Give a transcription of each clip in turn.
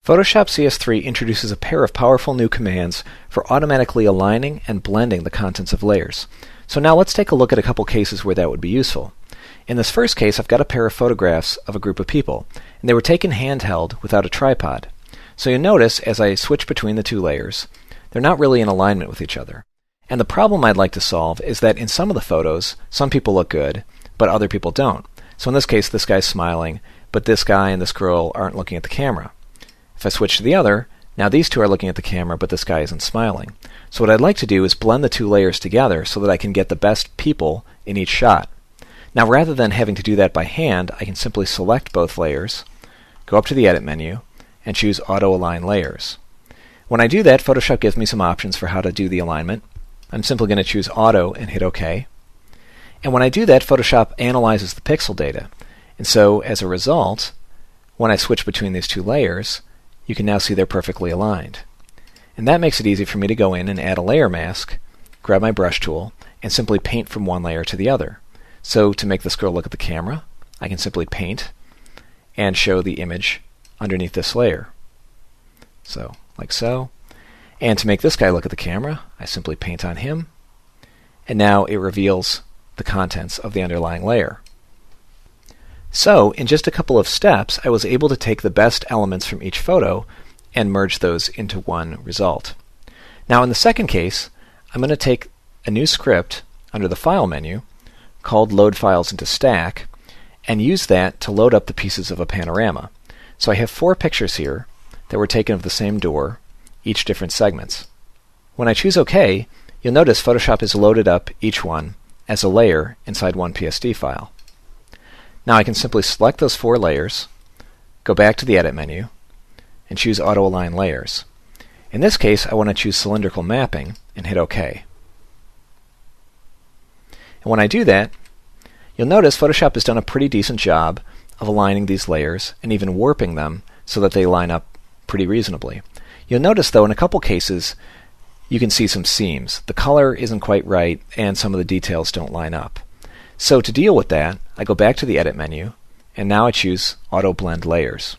Photoshop CS3 introduces a pair of powerful new commands for automatically aligning and blending the contents of layers. So now let's take a look at a couple cases where that would be useful. In this first case, I've got a pair of photographs of a group of people, and they were taken handheld without a tripod. So you'll notice as I switch between the two layers, they're not really in alignment with each other. And the problem I'd like to solve is that in some of the photos, some people look good, but other people don't. So in this case, this guy's smiling, but this guy and this girl aren't looking at the camera. If I switch to the other, now these two are looking at the camera, but this guy isn't smiling. So what I'd like to do is blend the two layers together so that I can get the best people in each shot. Now rather than having to do that by hand, I can simply select both layers, go up to the Edit menu, and choose Auto Align Layers. When I do that, Photoshop gives me some options for how to do the alignment. I'm simply going to choose Auto and hit OK. And when I do that, Photoshop analyzes the pixel data. And so as a result, when I switch between these two layers, you can now see they're perfectly aligned. And that makes it easy for me to go in and add a layer mask, grab my brush tool, and simply paint from one layer to the other. So to make this girl look at the camera, I can simply paint and show the image underneath this layer. So, like so. And to make this guy look at the camera, I simply paint on him, and now it reveals the contents of the underlying layer. So, in just a couple of steps, I was able to take the best elements from each photo and merge those into one result. Now in the second case, I'm going to take a new script under the File menu called Load Files into Stack and use that to load up the pieces of a panorama. So I have 4 pictures here that were taken of the same door, each different segments. When I choose OK, you'll notice Photoshop has loaded up each one as a layer inside one PSD file. Now I can simply select those 4 layers, go back to the Edit menu, and choose Auto Align Layers. In this case, I want to choose Cylindrical Mapping and hit OK. And when I do that, you'll notice Photoshop has done a pretty decent job of aligning these layers and even warping them so that they line up pretty reasonably. You'll notice though in a couple cases you can see some seams. The color isn't quite right and some of the details don't line up. So to deal with that, I go back to the Edit menu, and now I choose Auto Blend Layers.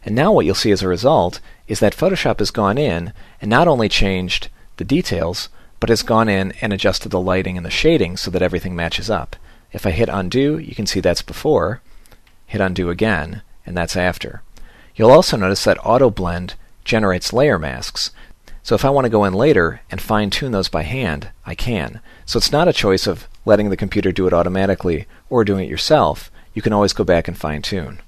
And now what you'll see as a result is that Photoshop has gone in and not only changed the details, but has gone in and adjusted the lighting and the shading so that everything matches up. If I hit Undo, you can see that's before, hit Undo again, and that's after. You'll also notice that Auto Blend generates layer masks. So if I want to go in later and fine-tune those by hand, I can. So it's not a choice of letting the computer do it automatically or doing it yourself. You can always go back and fine-tune.